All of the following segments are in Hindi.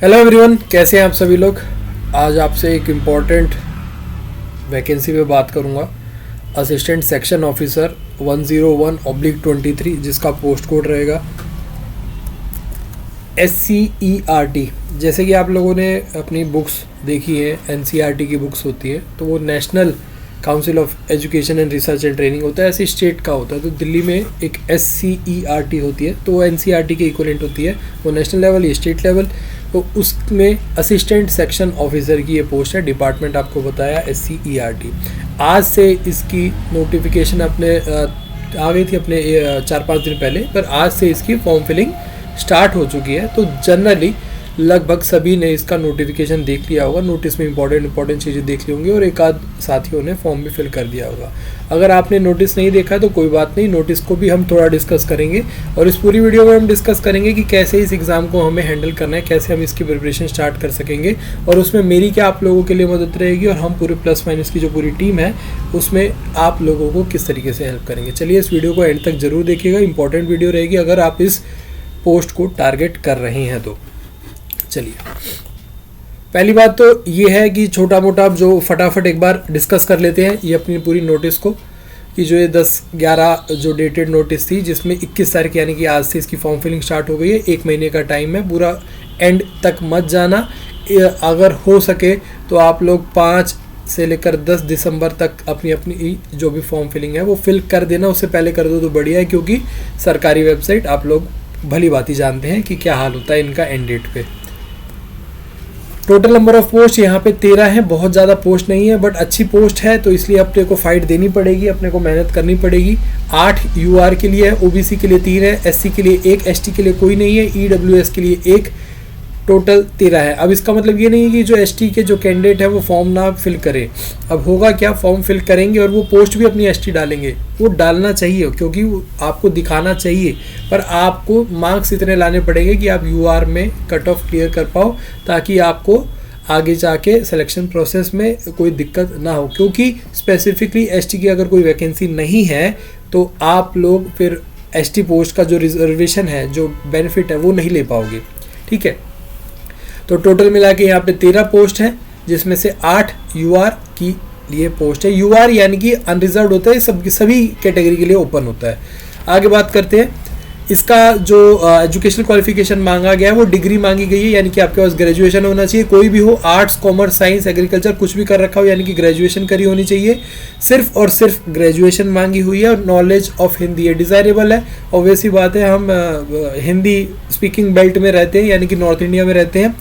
हेलो एवरीवन, कैसे हैं आप सभी लोग। आज आपसे एक इम्पॉर्टेंट वैकेंसी पे बात करूंगा। असिस्टेंट सेक्शन ऑफिसर 101/23, जिसका पोस्ट कोड रहेगा SCERT। जैसे कि आप लोगों ने अपनी बुक्स देखी है, NCERT की बुक्स होती है, तो वो national council of education and research and training होता है, ऐसे स्टेट का होता है। तो दिल्ली में एक SCERT होती है, तो वो NCERT के इक्वलेंट होती है। वो नेशनल लेवल, ये स्टेट लेवल। तो उसमें असिस्टेंट सेक्शन ऑफिसर की ये पोस्ट है। डिपार्टमेंट आपको बताया SCERT। आज से इसकी नोटिफिकेशन अपने आ गई थी अपने 4-5 दिन पहले, पर आज से इसकी फॉर्म फिलिंग स्टार्ट हो चुकी है। तो जनरली लगभग सभी ने इसका नोटिफिकेशन देख लिया होगा। नोटिस में इंपॉर्टेंट चीज़ें देख ली होंगी और एक आध साथियों ने फॉर्म भी फिल कर दिया होगा। अगर आपने नोटिस नहीं देखा तो कोई बात नहीं, नोटिस को भी हम थोड़ा डिस्कस करेंगे। और इस पूरी वीडियो में हम डिस्कस करेंगे कि कैसे इस एग्ज़ाम को हमें हैंडल करना है, कैसे हम इसकी प्रिपरेशन स्टार्ट कर सकेंगे, और उसमें मेरी क्या आप लोगों के लिए मदद रहेगी, और हम पूरे प्लस माइनस की जो पूरी टीम है उसमें आप लोगों को किस तरीके से हेल्प करेंगे। चलिए इस वीडियो को एंड तक जरूर देखिएगा। इंपॉर्टेंट वीडियो रहेगी अगर आप इस पोस्ट को टारगेट कर रहे हैं तो। चलिए, पहली बात तो ये है कि छोटा मोटा जो फटाफट एक बार डिस्कस कर लेते हैं ये अपनी पूरी नोटिस को, कि जो ये 10/11 जो डेटेड नोटिस थी, जिसमें 21 तारीख यानी कि आज से इसकी फॉर्म फिलिंग स्टार्ट हो गई है। 1 महीने का टाइम है, पूरा एंड तक मत जाना। अगर हो सके तो आप लोग 5 से लेकर 10 दिसंबर तक अपनी जो भी फॉर्म फिलिंग है वो फिल कर देना। उससे पहले कर दो तो बढ़िया है, क्योंकि सरकारी वेबसाइट आप लोग भली बात जानते हैं कि क्या हाल होता है इनका एंड डेट पे। टोटल नंबर ऑफ पोस्ट यहाँ पे 13 है। बहुत ज़्यादा पोस्ट नहीं है, बट अच्छी पोस्ट है, तो इसलिए अपने को फाइट देनी पड़ेगी, अपने को मेहनत करनी पड़ेगी। 8 UR के लिए है, OBC के लिए 3 है, SC के लिए 1, ST के लिए कोई नहीं है, EWS के लिए 1, टोटल 13 है। अब इसका मतलब ये नहीं है कि जो ST के जो कैंडिडेट है वो फॉर्म ना फिल करे। अब होगा क्या, फॉर्म फिल करेंगे और वो पोस्ट भी अपनी ST डालेंगे। वो डालना चाहिए, क्योंकि आपको दिखाना चाहिए, पर आपको मार्क्स इतने लाने पड़ेंगे कि आप UR में कट ऑफ क्लियर कर पाओ, ताकि आपको आगे जाके सिलेक्शन प्रोसेस में कोई दिक्कत ना हो। क्योंकि स्पेसिफिकली ST की अगर कोई वैकेंसी नहीं है तो आप लोग फिर ST पोस्ट का जो रिजर्वेशन है, जो बेनिफिट है, वो नहीं ले पाओगे। ठीक है, तो टोटल मिला के यहाँ पे 13 पोस्ट हैं, जिसमें से 8 UR की लिए पोस्ट है। UR यानी कि अनरिजर्व होता है, सभी कैटेगरी के लिए ओपन होता है। आगे बात करते हैं। इसका जो एजुकेशनल क्वालिफिकेशन मांगा गया है वो डिग्री मांगी गई है, यानी कि आपके पास ग्रेजुएशन होना चाहिए। कोई भी हो, आर्ट्स, कॉमर्स, साइंस, एग्रीकल्चर, कुछ भी कर रखा हो, यानी कि ग्रेजुएशन करी होनी चाहिए। सिर्फ और सिर्फ ग्रेजुएशन मांगी हुई है। और नॉलेज ऑफ हिंदी ये डिज़ायरेबल है। ऑब्वियसली बात है, हम हिंदी स्पीकिंग बेल्ट में रहते हैं, यानी कि नॉर्थ इंडिया में रहते हैं।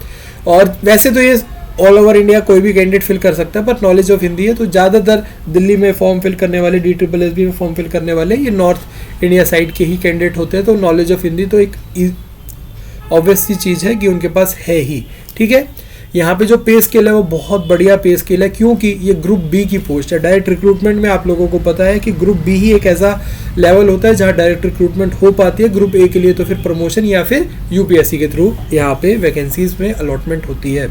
और वैसे तो ये ऑल ओवर इंडिया कोई भी कैंडिडेट फिल कर सकता है, पर नॉलेज ऑफ हिंदी है, तो ज़्यादातर दिल्ली में फॉर्म फिल करने वाले, DSSB में फॉर्म फिल करने वाले ये नॉर्थ इंडिया साइड के ही कैंडिडेट होते हैं। तो नॉलेज ऑफ हिंदी तो एक ऑब्वियस सी चीज़ है कि उनके पास है ही। ठीक है, यहाँ पे जो पे स्केल है वो बहुत बढ़िया पे स्केल है, क्योंकि ये ग्रुप B की पोस्ट है। डायरेक्ट रिक्रूटमेंट में आप लोगों को पता है कि ग्रुप B ही एक ऐसा लेवल होता है जहाँ डायरेक्ट रिक्रूटमेंट हो पाती है। ग्रुप A के लिए तो फिर प्रमोशन या फिर UPSC के थ्रू यहाँ पे वैकेंसीज में अलॉटमेंट होती है।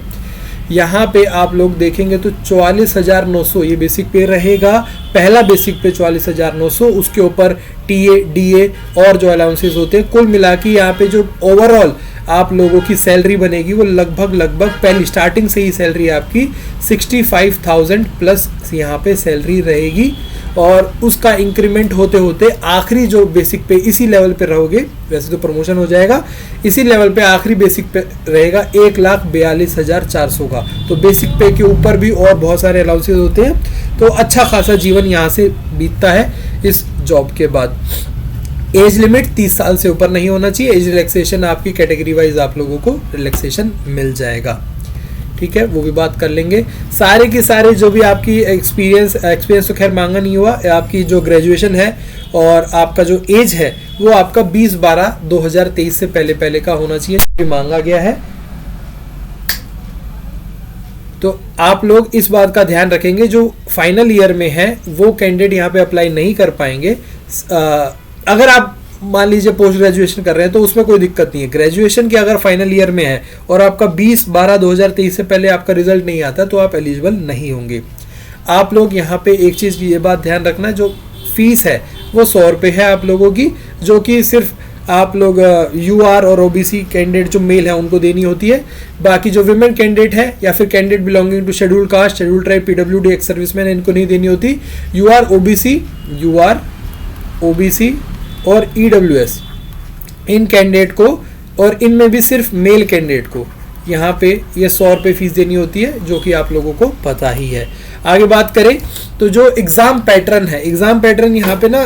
यहाँ पे आप लोग देखेंगे तो 44,900 ये बेसिक पे रहेगा। पहला बेसिक पे 44,900, उसके ऊपर TA, DA और जो अलाउंसेस होते हैं, कुल मिला के यहाँ पे जो ओवरऑल आप लोगों की सैलरी बनेगी वो लगभग पहली स्टार्टिंग से ही सैलरी आपकी 65,000 प्लस यहाँ पे सैलरी रहेगी। और उसका इंक्रीमेंट होते होते आखिरी जो बेसिक पे इसी लेवल पे रहोगे, वैसे तो प्रमोशन हो जाएगा, इसी लेवल पे आखिरी बेसिक पे रहेगा 1,42,400 का। तो बेसिक पे के ऊपर भी और बहुत सारे अलाउंसेस होते हैं, तो अच्छा खासा जीवन यहाँ से बीतता है इस जॉब के बाद। एज लिमिट 30 साल से ऊपर नहीं होना चाहिए। एज रिलैक्सेशन आपकी कैटेगरी वाइज आप लोगों को रिलैक्सेशन मिल जाएगा। ठीक है, वो भी बात कर लेंगे। सारे के सारे जो भी आपकी एक्सपीरियंस तो खैर मांगा नहीं हुआ। आपकी जो ग्रेजुएशन है और आपका जो एज है वो आपका 20/12/2023 से पहले का होना चाहिए, जो मांगा गया है। तो आप लोग इस बात का ध्यान रखेंगे, जो फाइनल ईयर में है वो कैंडिडेट यहाँ पे अप्लाई नहीं कर पाएंगे। अगर आप मान लीजिए पोस्ट ग्रेजुएशन कर रहे हैं तो उसमें कोई दिक्कत नहीं है। ग्रेजुएशन की अगर फाइनल ईयर में है और आपका 20/12/2023 से पहले आपका रिजल्ट नहीं आता तो आप एलिजिबल नहीं होंगे। आप लोग यहाँ पे एक चीज़ ये बात ध्यान रखना, जो फीस है वो 100 रुपये है आप लोगों की, जो कि सिर्फ आप लोग यूआर और ओबीसी कैंडिडेट जो मेल है उनको देनी होती है। बाकी जो विमेन कैंडिडेट है या फिर candidate belonging to schedule caste, schedule tribe, PWD, ex serviceman, इनको नहीं देनी होती। यूआर ओबीसी और ईडब्ल्यूएस इन कैंडिडेट को, और इनमें भी सिर्फ मेल कैंडिडेट को यहाँ पे ये 100 रुपये फीस देनी होती है, जो कि आप लोगों को पता ही है। आगे बात करें तो जो एग्ज़ाम पैटर्न है, एग्ज़ाम पैटर्न यहाँ पे ना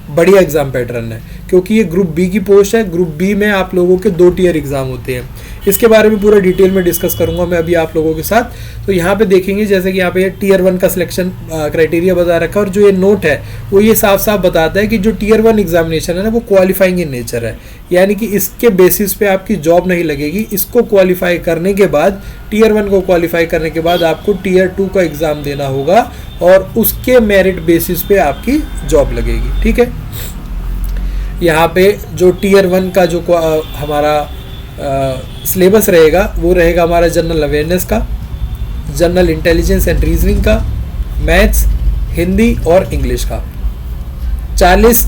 बढ़िया एग्ज़ाम पैटर्न है, क्योंकि ये ग्रुप बी की पोस्ट है। ग्रुप बी में आप लोगों के 2 टियर एग्ज़ाम होते हैं। इसके बारे में पूरा डिटेल में डिस्कस करूंगा मैं अभी आप लोगों के साथ। तो यहाँ पे देखेंगे जैसे कि यहाँ पे टियर 1 का सिलेक्शन क्राइटेरिया बता रखा है, और जो ये नोट है वो ये साफ साफ बताता है कि जो टियर 1 एग्जामिनेशन है ना वो क्वालिफाइंग इन नेचर है, यानी कि इसके बेसिस पे आपकी जॉब नहीं लगेगी। इसको क्वालिफाई करने के बाद, टियर 1 को क्वालिफाई करने के बाद आपको टियर 2 का एग्ज़ाम देना होगा, और उसके मेरिट बेसिस पे आपकी जॉब लगेगी। ठीक है, यहाँ पे जो टियर 1 का जो हमारा सिलेबस रहेगा वो रहेगा हमारा जनरल अवेयरनेस का, जनरल इंटेलिजेंस एंड रीजनिंग का, मैथ्स, हिंदी और इंग्लिश का। 40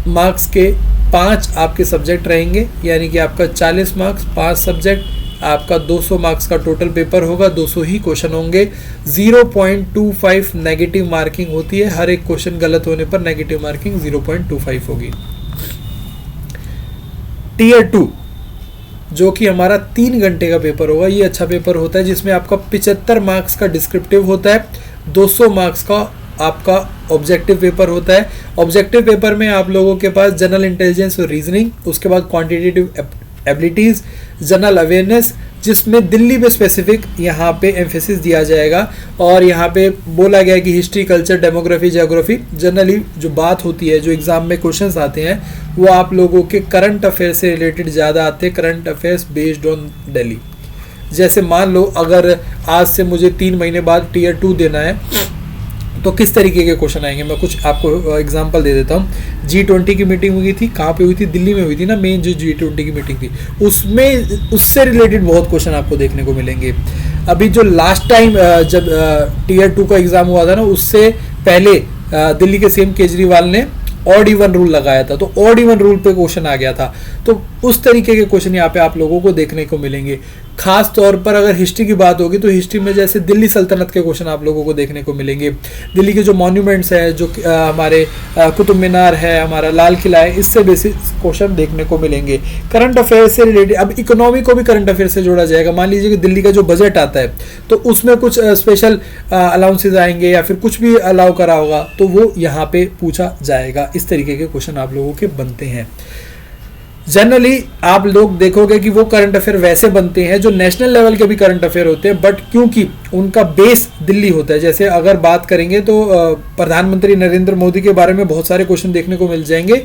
मार्क्स के 5 आपके सब्जेक्ट रहेंगे, यानी कि आपका 40 मार्क्स 5 सब्जेक्ट, आपका 200 मार्क्स का टोटल पेपर होगा, 200 ही क्वेश्चन होंगे। 0.25 नेगेटिव मार्किंग होती है, हर एक क्वेश्चन गलत होने पर नेगेटिव मार्किंग 0.25 होगी। टियर 2 जो कि हमारा 3 घंटे का पेपर होगा, ये अच्छा पेपर होता है, जिसमें आपका 75 मार्क्स का डिस्क्रिप्टिव होता है, 200 मार्क्स का आपका ऑब्जेक्टिव पेपर होता है। ऑब्जेक्टिव पेपर में आप लोगों के पास जनरल इंटेलिजेंस और रीजनिंग, उसके बाद क्वांटिटेटिव एबिलिटीज़, जनरल अवेयरनेस, जिसमें दिल्ली पे स्पेसिफिक यहाँ पे एम्फेसिस दिया जाएगा। और यहाँ पे बोला गया है कि history, culture, demography, geography, generally जो बात होती है, जो एग्ज़ाम में क्वेश्चंस आते हैं वो आप लोगों के करंट अफेयर से रिलेटेड ज़्यादा आते हैं, current affairs based on Delhi. जैसे मान लो अगर आज से मुझे 3 महीने बाद टियर 2 देना है, तो किस तरीके के क्वेश्चन आएंगे, मैं कुछ आपको एग्जांपल दे देता हूँ। G20 की मीटिंग हुई थी, कहाँ पे हुई थी? दिल्ली में हुई थी ना, मेन जो G20 की मीटिंग थी, उसमें उससे रिलेटेड बहुत क्वेश्चन आपको देखने को मिलेंगे। अभी जो लास्ट टाइम जब टियर 2 का एग्जाम हुआ था ना, उससे पहले दिल्ली के सीएम केजरीवाल ने ऑड इवन रूल लगाया था, तो ऑड इवन रूल पे क्वेश्चन आ गया था। तो उस तरीके के क्वेश्चन यहाँ पे आप लोगों को देखने को मिलेंगे। खास तौर पर अगर हिस्ट्री की बात होगी तो हिस्ट्री में जैसे दिल्ली सल्तनत के क्वेश्चन आप लोगों को देखने को मिलेंगे। दिल्ली के जो मॉन्यूमेंट्स हैं, जो हमारे कुतुब मीनार है, हमारा लाल किला है, इससे बेसिक क्वेश्चन देखने को मिलेंगे। करंट अफेयर से रिलेटेड, अब इकोनॉमी को भी करंट अफेयर से जोड़ा जाएगा। मान लीजिए कि दिल्ली का जो बजट आता है तो उसमें कुछ स्पेशल अलाउंसेज आएंगे या फिर कुछ भी अलाउ करा होगा, तो वो यहाँ पे पूछा जाएगा। इस तरीके के क्वेश्चन आप लोगों के बनते हैं। जनरली आप लोग देखोगे कि वो करंट अफेयर वैसे बनते हैं जो नेशनल लेवल के भी करंट अफेयर होते हैं, बट क्योंकि उनका बेस दिल्ली होता है। जैसे अगर बात करेंगे तो प्रधानमंत्री नरेंद्र मोदी के बारे में बहुत सारे क्वेश्चन देखने को मिल जाएंगे,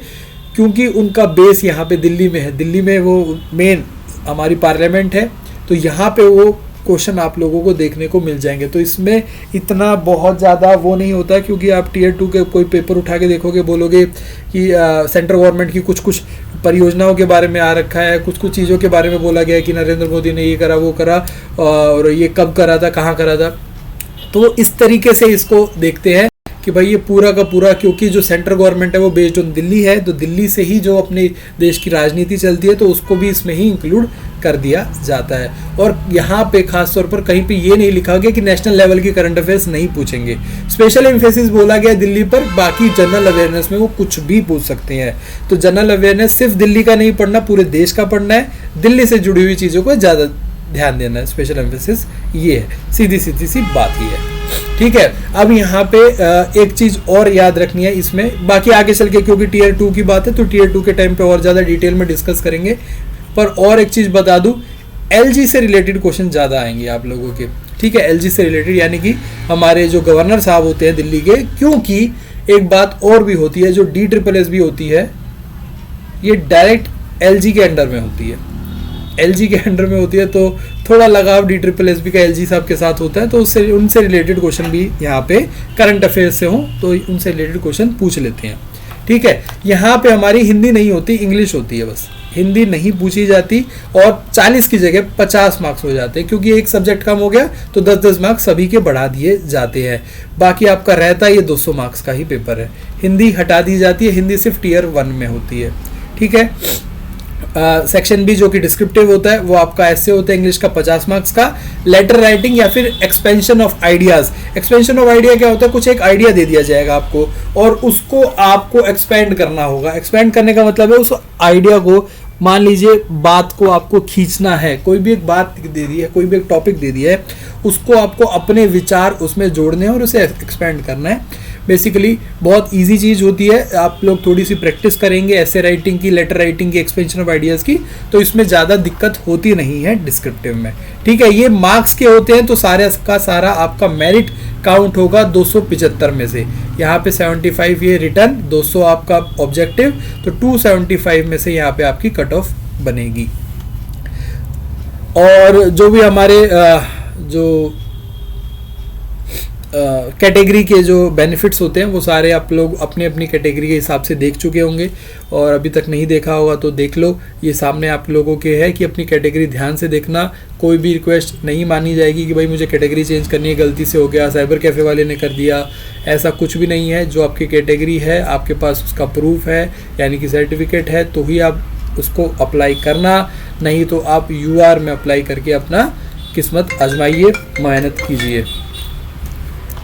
क्योंकि उनका बेस यहाँ पे दिल्ली में है। दिल्ली में वो मेन हमारी पार्लियामेंट है, तो यहाँ पे वो क्वेश्चन आप लोगों को देखने को मिल जाएंगे। तो इसमें इतना बहुत ज़्यादा वो नहीं होता, क्योंकि आप टियर 2 के कोई पेपर उठा के देखोगे, बोलोगे कि सेंट्रल गवर्नमेंट की कुछ परियोजनाओं के बारे में आ रखा है, कुछ चीज़ों के बारे में बोला गया है कि नरेंद्र मोदी ने ये करा, वो करा, और ये कब करा था, कहाँ करा था। तो इस तरीके से इसको देखते हैं कि भाई ये पूरा का पूरा, क्योंकि जो सेंट्रल गवर्नमेंट है वो बेस्ड ऑन दिल्ली है, तो दिल्ली से ही जो अपने देश की राजनीति चलती है, तो उसको भी इसमें ही इंक्लूड कर दिया जाता है। और यहाँ पे खास तौर पर कहीं पे ये नहीं लिखा गया कि नेशनल लेवल की करंट अफेयर्स नहीं पूछेंगे। स्पेशल एम्फेसिस बोला गया दिल्ली पर, बाकी जनरल अवेयरनेस में वो कुछ भी पूछ सकते हैं। तो जनरल अवेयरनेस सिर्फ दिल्ली का नहीं पढ़ना, पूरे देश का पढ़ना है। दिल्ली से जुड़ी हुई चीज़ों को ज़्यादा ध्यान देना है। स्पेशल एम्फेसिस ये है, सीधी सी बात ही है। ठीक है, अब यहाँ पे एक चीज और याद रखनी है इसमें, बाकी आगे चल के क्योंकि टियर 2 की बात है तो टियर 2 के टाइम पे और ज्यादा डिटेल में डिस्कस करेंगे। पर और एक चीज बता दूं, एलजी से रिलेटेड क्वेश्चन ज्यादा आएंगे आप लोगों के। ठीक है, एलजी से रिलेटेड यानी कि हमारे जो गवर्नर साहब होते हैं दिल्ली के, क्योंकि एक बात और भी होती है, जो DSSS भी होती है, ये डायरेक्ट एलजी के अंडर में होती है। एलजी के अंडर में होती है तो थोड़ा लगाव DSSS का एलजी साहब के साथ होता है, तो उससे उनसे रिलेटेड क्वेश्चन भी यहाँ पे करंट अफेयर से हो तो उनसे रिलेटेड क्वेश्चन पूछ लेते हैं। ठीक है, यहाँ पे हमारी हिंदी नहीं होती, इंग्लिश होती है बस। हिंदी नहीं पूछी जाती और 40 की जगह 50 मार्क्स हो जाते हैं, क्योंकि एक सब्जेक्ट कम हो गया तो 10-10 मार्क्स सभी के बढ़ा दिए जाते हैं। बाकी आपका रहता है ये 200 मार्क्स का ही पेपर है। हिंदी हटा दी जाती है, हिंदी सिर्फ टियर 1 में होती है। ठीक है। सेक्शन बी जो कि डिस्क्रिप्टिव होता है वो आपका ऐसे होता है इंग्लिश का 50 मार्क्स का। लेटर राइटिंग या फिर expansion of ideas. Expansion of idea क्या होता है, कुछ एक आइडिया दे दिया जाएगा आपको और उसको आपको एक्सपेंड करना होगा। एक्सपेंड करने का मतलब है उस आइडिया को, मान लीजिए बात को आपको खींचना है, कोई भी एक बात दे दी है, कोई भी एक टॉपिक दे दिया है, उसको आपको अपने विचार उसमें जोड़ने हैं और उसे एक्सपेंड करना है। बेसिकली बहुत इजी चीज़ होती है, आप लोग थोड़ी सी प्रैक्टिस करेंगे ऐसे राइटिंग की, लेटर राइटिंग की, एक्सपेंशन ऑफ आइडियाज़ की, तो इसमें ज़्यादा दिक्कत होती नहीं है डिस्क्रिप्टिव में। ठीक है, ये मार्क्स के होते हैं तो सारे का सारा आपका मेरिट काउंट होगा 275 में से। यहाँ पे 75 ये रिटर्न, 200 आपका ऑब्जेक्टिव, तो 275 में से यहाँ पे आपकी कट ऑफ बनेगी। और जो भी हमारे जो कैटेगरी के जो बेनिफिट्स होते हैं वो सारे आप लोग अपने अपनी कैटेगरी के हिसाब से देख चुके होंगे, और अभी तक नहीं देखा होगा तो देख लो, ये सामने आप लोगों के है कि अपनी कैटेगरी ध्यान से देखना। कोई भी रिक्वेस्ट नहीं मानी जाएगी कि भाई मुझे कैटेगरी चेंज करनी है, गलती से हो गया, साइबर कैफ़े वाले ने कर दिया, ऐसा कुछ भी नहीं है। जो आपकी कैटेगरी है आपके पास उसका प्रूफ है यानी कि सर्टिफिकेट है तो ही आप उसको अप्लाई करना, नहीं तो आप UR में अप्लाई करके अपना किस्मत आजमाइए, मेहनत कीजिए।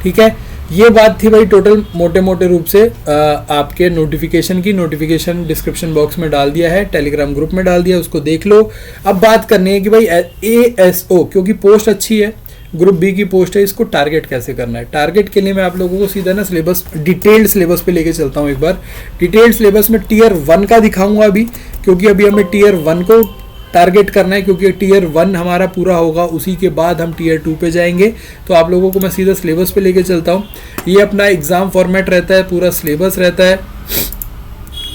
ठीक है, ये बात थी भाई टोटल मोटे मोटे रूप से आपके नोटिफिकेशन की। नोटिफिकेशन डिस्क्रिप्शन बॉक्स में डाल दिया है, टेलीग्राम ग्रुप में डाल दिया, उसको देख लो। अब बात करनी है कि भाई ASO, क्योंकि पोस्ट अच्छी है, ग्रुप बी की पोस्ट है, इसको टारगेट कैसे करना है। टारगेट के लिए मैं आप लोगों को सीधा ना सिलेबस, डिटेल्ड सिलेबस पे लेके चलता हूँ। एक बार डिटेल्ड सिलेबस में टियर 1 का दिखाऊंगा अभी, क्योंकि अभी हमें टियर 1 को टारगेट करना है, क्योंकि टियर 1 हमारा पूरा होगा, उसी के बाद हम टियर 2 पे जाएंगे। तो आप लोगों को मैं सीधा सिलेबस पे लेके चलता हूँ। ये अपना एग्ज़ाम फॉर्मेट रहता है, पूरा सिलेबस रहता है,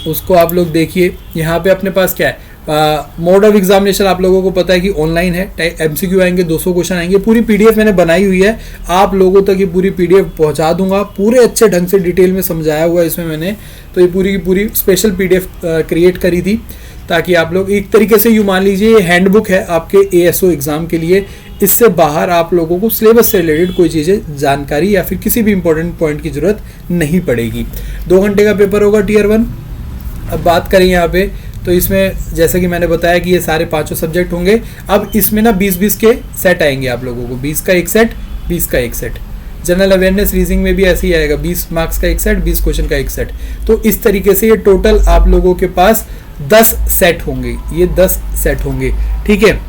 उसको आप लोग देखिए। यहाँ पे अपने पास क्या है, मोड ऑफ एग्जामिनेशन आप लोगों को पता है कि ऑनलाइन है। MCQ आएंगे, 200 क्वेश्चन आएंगे। पूरी PDF मैंने बनाई हुई है, आप लोगों तक ये पूरी PDF पहुंचा दूंगा, पूरे अच्छे ढंग से डिटेल में समझाया हुआ है इसमें मैंने। तो ये पूरी की पूरी स्पेशल PDF क्रिएट करी थी ताकि आप लोग एक तरीके से यूँ मान लीजिए ये हैंडबुक है आपके ASO एग्ज़ाम के लिए। इससे बाहर आप लोगों को सिलेबस से रिलेटेड कोई चीज़ें, जानकारी या फिर किसी भी इंपॉर्टेंट पॉइंट की ज़रूरत नहीं पड़ेगी। 2 घंटे का पेपर होगा टियर 1। अब बात करें यहाँ पे, तो इसमें जैसे कि मैंने बताया कि ये सारे 5 सब्जेक्ट होंगे। अब इसमें ना 20-20 के सेट आएंगे आप लोगों को, 20 का एक सेट, 20 का एक सेट। जनरल अवेयरनेस रीजनिंग में भी ऐसे ही आएगा, 20 मार्क्स का एक सेट, 20 क्वेश्चन का एक सेट। तो इस तरीके से ये टोटल आप लोगों के पास 10 सेट होंगे, ये 10 सेट होंगे। ठीक है,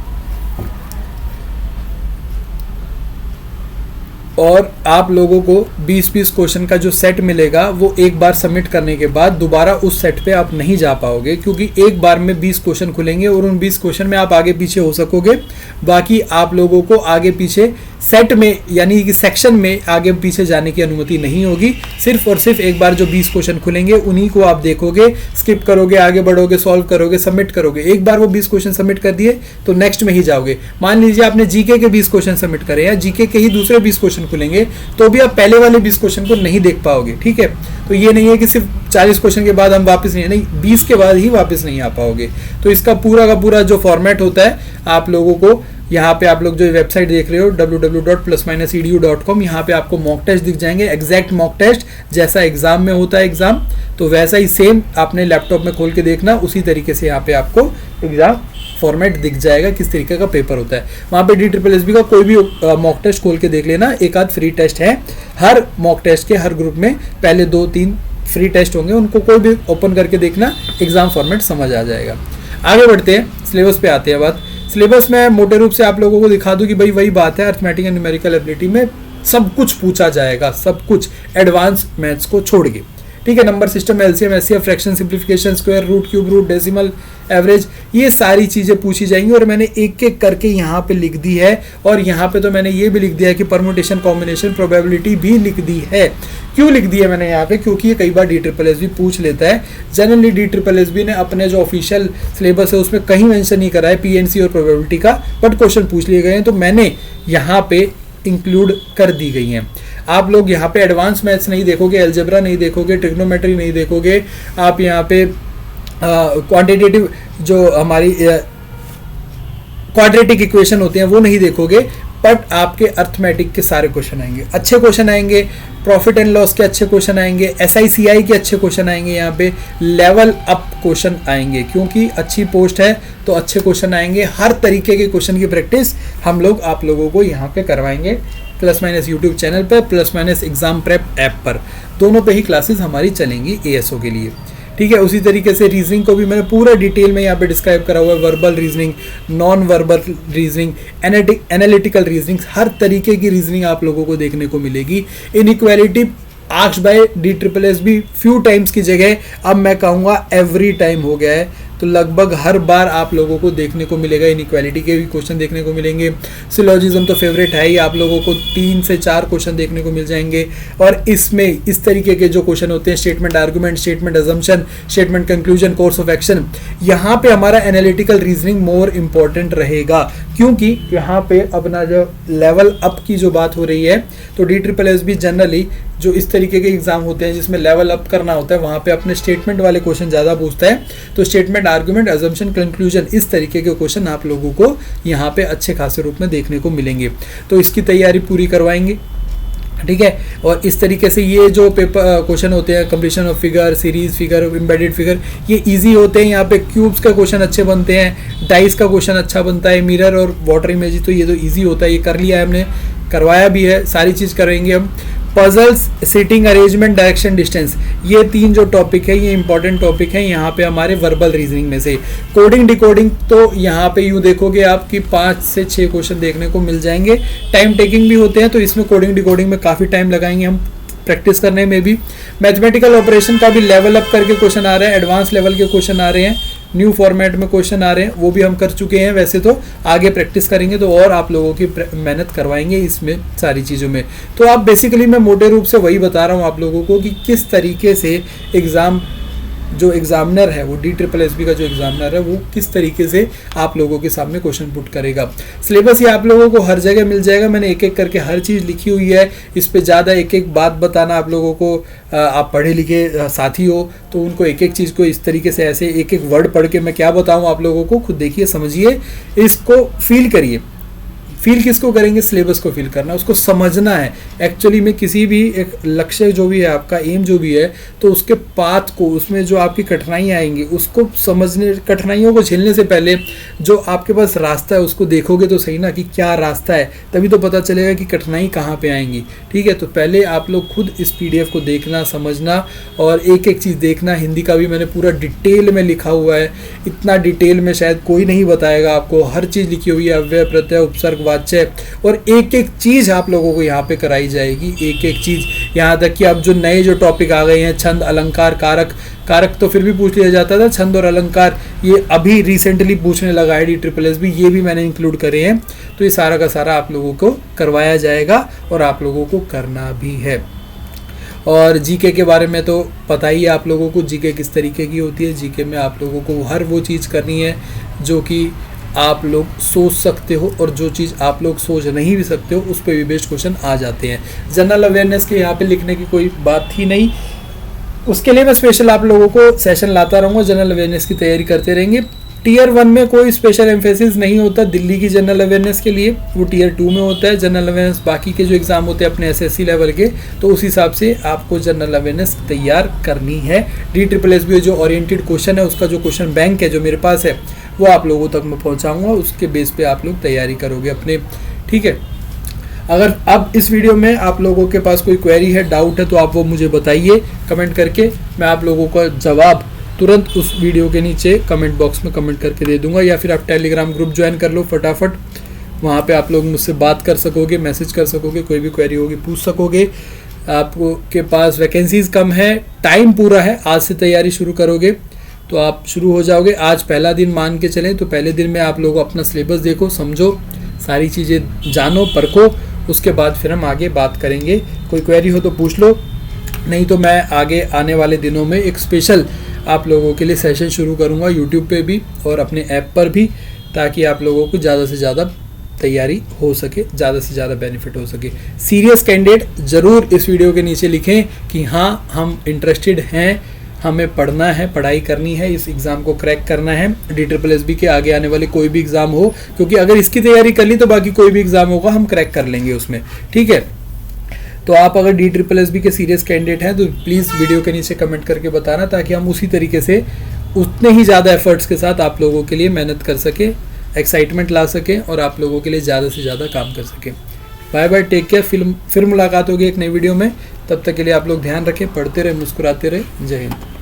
और आप लोगों को 20-20 क्वेश्चन का जो सेट मिलेगा वो एक बार सबमिट करने के बाद दोबारा उस सेट पे आप नहीं जा पाओगे, क्योंकि एक बार में 20 क्वेश्चन खुलेंगे और उन 20 क्वेश्चन में आप आगे पीछे हो सकोगे। बाकी आप लोगों को आगे पीछे सेट में यानी कि सेक्शन में आगे पीछे जाने की अनुमति नहीं होगी। सिर्फ और सिर्फ एक बार जो 20 क्वेश्चन खुलेंगे उन्हीं को आप देखोगे, स्किप करोगे, आगे बढ़ोगे, सॉल्व करोगे, सबमिट करोगे। एक बार वो 20 क्वेश्चन सबमिट कर दिए तो नेक्स्ट में ही जाओगे। मान लीजिए आपने जीके के 20 क्वेश्चन सबमिट करे या जीके के ही दूसरे 20 क्वेश्चन खुलेंगे तो भी आप पहले वाले 20 क्वेश्चन को नहीं देख पाओगे। ठीक है, तो ये नहीं है कि सिर्फ 40 क्वेश्चन के बाद हम वापस नहीं, 20 के बाद ही वापस नहीं आ पाओगे। तो इसका पूरा का पूरा जो फॉर्मेट होता है आप लोगों को, यहाँ पे आप लोग जो वेबसाइट देख रहे हो www.plus-edu.com, यहाँ पे आपको मॉक टेस्ट दिख जाएंगे, एग्जैक्ट मॉक टेस्ट जैसा एग्जाम में होता है एग्जाम, तो वैसा ही सेम आपने लैपटॉप में खोल के देखना, उसी तरीके से यहाँ पे आपको एग्जाम फॉर्मेट दिख जाएगा, किस तरीके का पेपर होता है। वहाँ पे DSSB का कोई भी मॉक टेस्ट खोल के देख लेना, एक आध फ्री टेस्ट है हर मॉक टेस्ट के, हर ग्रुप में पहले 2-3 फ्री टेस्ट होंगे, उनको कोई भी ओपन करके देखना, एग्जाम फॉर्मेट समझ आ जाएगा। आगे बढ़ते हैं, सिलेबस पे आते हैं बात। सिलेबस में मोटे रूप से आप लोगों को दिखा दूं कि भाई वही बात है, अर्थमेटिक एंड न्यूमेरिकल एबिलिटी में सब कुछ पूछा जाएगा, सब कुछ एडवांस मैथ्स को छोड़ के। ठीक है, number system, LCM, SCF, fraction, simplification, square root, cube root, decimal, average, ये सारी चीज़ें पूछी जाएंगी। और मैंने एक एक करके यहाँ पे लिख दी है, और यहाँ पे तो मैंने ये भी लिख दिया है कि परमुटेशन, कॉम्बिनेशन, प्रोबेबिलिटी भी लिख दी है। क्यों लिख दी है मैंने यहाँ पे, क्योंकि ये कई बार DSSB पूछ लेता है। जनरली DSSB ने अपने जो ऑफिशियल सिलेबस है उसमें कहीं मेंशन नहीं करा है PNC और प्रोबेबिलिटी का, बट क्वेश्चन पूछ लिए गए हैं तो मैंने यहाँ पे इंक्लूड कर दी गई हैं। आप लोग यहाँ पे एडवांस मैथ्स नहीं देखोगे, अलजेब्रा नहीं देखोगे, ट्रिग्नोमेट्री नहीं देखोगे, आप यहाँ पे क्वांटिटेटिव जो हमारी क्वाड्रेटिक इक्वेशन होते हैं वो नहीं देखोगे, बट आपके अर्थमेटिक के सारे क्वेश्चन आएंगे, अच्छे क्वेश्चन आएंगे, प्रॉफिट एंड लॉस के अच्छे क्वेश्चन आएंगे, SICI के अच्छे क्वेश्चन आएंगे, यहाँ पे लेवल अप क्वेश्चन आएंगे, क्योंकि अच्छी पोस्ट है तो अच्छे क्वेश्चन आएंगे। हर तरीके के क्वेश्चन की प्रैक्टिस हम लोग आप लोगों को यहाँ पे करवाएंगे, प्लस माइनस यूट्यूब चैनल पर, plus minus exam prep app पर, दोनों पे ही क्लासेस हमारी चलेंगी ASO के लिए, ठीक है। उसी तरीके से रीजनिंग को भी मैंने पूरा डिटेल में यहाँ पे डिस्क्राइब करा हुआ है, verbal reasoning, non verbal reasoning, analytical reasoning, हर तरीके की रीजनिंग आप लोगों को देखने को मिलेगी। Inequality asked by DSSB few times की जगह अब मैं कहूँगा एवरी टाइम हो गया है, तो लगभग हर बार आप लोगों को देखने को मिलेगा, इनइक्वालिटी के भी क्वेश्चन देखने को मिलेंगे। सिलोजिज्म तो फेवरेट है ही, आप लोगों को 3 से 4 क्वेश्चन देखने को मिल जाएंगे, और इसमें इस तरीके के जो क्वेश्चन होते हैं, statement argument, statement assumption, statement conclusion, course of action, यहाँ पे हमारा एनालिटिकल रीजनिंग मोर इंपॉर्टेंट रहेगा, क्योंकि यहाँ पे अपना जो लेवल अप की जो बात हो रही है, तो DSSB जनरली जो इस तरीके के एग्जाम होते हैं जिसमें लेवल अप करना होता है, वहाँ पे अपने स्टेटमेंट वाले क्वेश्चन ज़्यादा पूछता है, तो स्टेटमेंट आर्गुमेंट, अजम्पशन, कंक्लूजन, इस तरीके के क्वेश्चन आप लोगों को यहाँ पे अच्छे खासे रूप में देखने को मिलेंगे, तो इसकी तैयारी पूरी करवाएंगे, ठीक है। और इस तरीके से ये जो पेपर क्वेश्चन होते हैं, completion of figure, series figure, embedded figure, ये इजी होते हैं। यहाँ पे क्यूब्स का क्वेश्चन अच्छे बनते हैं, डाइस का क्वेश्चन अच्छा बनता है, मिरर और वाटर इमेज, तो ये तो इजी होता है, ये कर लिया है हमने, करवाया भी है, सारी चीज़ करेंगे हम। Puzzles, sitting arrangement, direction, distance, ये 3 जो टॉपिक है, ये इंपॉर्टेंट टॉपिक है यहाँ पे हमारे वर्बल रीजनिंग में से। कोडिंग डिकोडिंग तो यहाँ पे यूँ देखोगे आपकी 5 से 6 क्वेश्चन देखने को मिल जाएंगे, टाइम टेकिंग भी होते हैं, तो इसमें कोडिंग डिकोडिंग में काफ़ी टाइम लगाएंगे हम प्रैक्टिस करने में भी। मैथमेटिकल ऑपरेशन का भी लेवल अप करके क्वेश्चन आ रहे हैं, एडवांस लेवल के क्वेश्चन आ रहे हैं, न्यू फॉर्मेट में क्वेश्चन आ रहे हैं, वो भी हम कर चुके हैं, वैसे तो आगे प्रैक्टिस करेंगे तो और आप लोगों की मेहनत करवाएंगे इसमें सारी चीज़ों में। तो आप बेसिकली मैं मोटे रूप से वही बता रहा हूँ आप लोगों को कि किस तरीके से एग्ज़ाम जो एग्जामिनर है, वो DSSB का जो एग्जामिनर है, वो किस तरीके से आप लोगों के सामने क्वेश्चन पुट करेगा। सिलेबस ये आप लोगों को हर जगह मिल जाएगा, मैंने एक एक करके हर चीज़ लिखी हुई है, इस पे ज़्यादा एक एक बात बताना आप लोगों को, आप पढ़े लिखे साथी हो तो उनको एक एक चीज़ को इस तरीके से ऐसे एक एक वर्ड पढ़ के मैं क्या बताऊँ आप लोगों को, खुद देखिए, समझिए, इसको फील करिए। फील किसको करेंगे? सिलेबस को फील करना, उसको समझना है। एक्चुअली में किसी भी एक लक्ष्य जो भी है आपका, एम जो भी है, तो उसके पाथ को, उसमें जो आपकी कठिनाइयाँ आएंगी उसको समझने, कठिनाइयों को झेलने से पहले जो आपके पास रास्ता है उसको देखोगे तो सही ना कि क्या रास्ता है, तभी तो पता चलेगा कि कठिनाई कहाँ पे आएंगी। ठीक है, तो पहले आप लोग खुद इस PDF को देखना, समझना और एक एक चीज़ देखना। हिंदी का भी मैंने पूरा डिटेल में लिखा हुआ है, इतना डिटेल में शायद कोई नहीं बताएगा आपको, हर चीज़ लिखी हुई है, अव्यय, प्रत्यय, उपसर्ग, वाच्य, और एक एक चीज़ आप लोगों को यहाँ पे कराई जाएगी, एक एक चीज़, यहाँ तक कि अब जो नए जो टॉपिक आ गए हैं, छंद, अलंकार, कारक, कारक तो फिर भी पूछ लिया जाता था, छंद और अलंकार ये अभी रिसेंटली पूछने लगा है DSSB, ये भी मैंने इंक्लूड करे हैं। तो ये सारा का सारा आप लोगों को करवाया जाएगा और आप लोगों को करना भी है। और जीके के बारे में तो पता ही है आप लोगों को, जीके किस तरीके की होती है। जीके में आप लोगों को हर वो चीज़ करनी है जो कि आप लोग सोच सकते हो, और जो चीज़ आप लोग सोच नहीं भी सकते हो उस पर भी बेस्ड क्वेश्चन आ जाते हैं। जनरल अवेयरनेस के यहाँ पे लिखने की कोई बात ही नहीं, उसके लिए मैं स्पेशल आप लोगों को सेशन लाता रहूँगा, जनरल अवेयरनेस की तैयारी करते रहेंगे। Tier 1 में कोई स्पेशल एम्फेसिस नहीं होता दिल्ली की जनरल अवेयरनेस के लिए, वो Tier 2 में होता है जनरल अवेयरनेस। बाकी के जो एग्ज़ाम होते हैं अपने SSC लेवल के, तो उस हिसाब से आपको जनरल अवेयरनेस तैयार करनी है। DSSB जो ओरिएंटेड क्वेश्चन है, उसका जो क्वेश्चन बैंक है जो मेरे पास है, वो आप लोगों तक मैं पहुँचाऊँगा, उसके बेस पर आप लोग तैयारी करोगे अपने। ठीक है, अगर अब इस वीडियो में आप लोगों के पास कोई क्वेरी है, डाउट है, तो आप वो मुझे बताइए कमेंट करके, मैं आप लोगों का जवाब तुरंत उस वीडियो के नीचे कमेंट बॉक्स में कमेंट करके दे दूंगा। या फिर आप टेलीग्राम ग्रुप ज्वाइन कर लो फटाफट, वहाँ पे आप लोग मुझसे बात कर सकोगे, मैसेज कर सकोगे, कोई भी क्वेरी होगी पूछ सकोगे। आपको के पास वैकेंसीज़ कम है, टाइम पूरा है, आज से तैयारी शुरू करोगे तो आप शुरू हो जाओगे। आज पहला दिन मान के चलें, तो पहले दिन में आप लोग अपना सिलेबस देखो, समझो, सारी चीज़ें जानो, परखो, उसके बाद फिर हम आगे बात करेंगे। कोई क्वेरी हो तो पूछ लो, नहीं तो मैं आगे आने वाले दिनों में एक स्पेशल आप लोगों के लिए सेशन शुरू करूंगा यूट्यूब पे भी और अपने ऐप पर भी, ताकि आप लोगों को ज़्यादा से ज़्यादा तैयारी हो सके, ज़्यादा से ज़्यादा बेनिफिट हो सके। सीरियस कैंडिडेट ज़रूर इस वीडियो के नीचे लिखें कि हाँ, हम इंटरेस्टेड हैं, हमें पढ़ना है, पढ़ाई करनी है, इस एग्ज़ाम को क्रैक करना है। DSSB के आगे आने वाले कोई भी एग्ज़ाम हो, क्योंकि अगर इसकी तैयारी कर ली तो बाकी कोई भी एग्ज़ाम होगा हम क्रैक कर लेंगे उसमें। ठीक है, तो आप अगर DSSB के सीरियस कैंडिडेट हैं तो प्लीज़ वीडियो के नीचे कमेंट करके बताना, ताकि हम उसी तरीके से उतने ही ज़्यादा एफर्ट्स के साथ आप लोगों के लिए मेहनत कर सकें, एक्साइटमेंट ला सकें और आप लोगों के लिए ज़्यादा से ज़्यादा काम कर सकें। Bye bye, take care. फिर मुलाकात होगी एक नई वीडियो में। तब तक के लिए आप लोग ध्यान रखें, पढ़ते रहे, मुस्कुराते रहे। जय हिंद।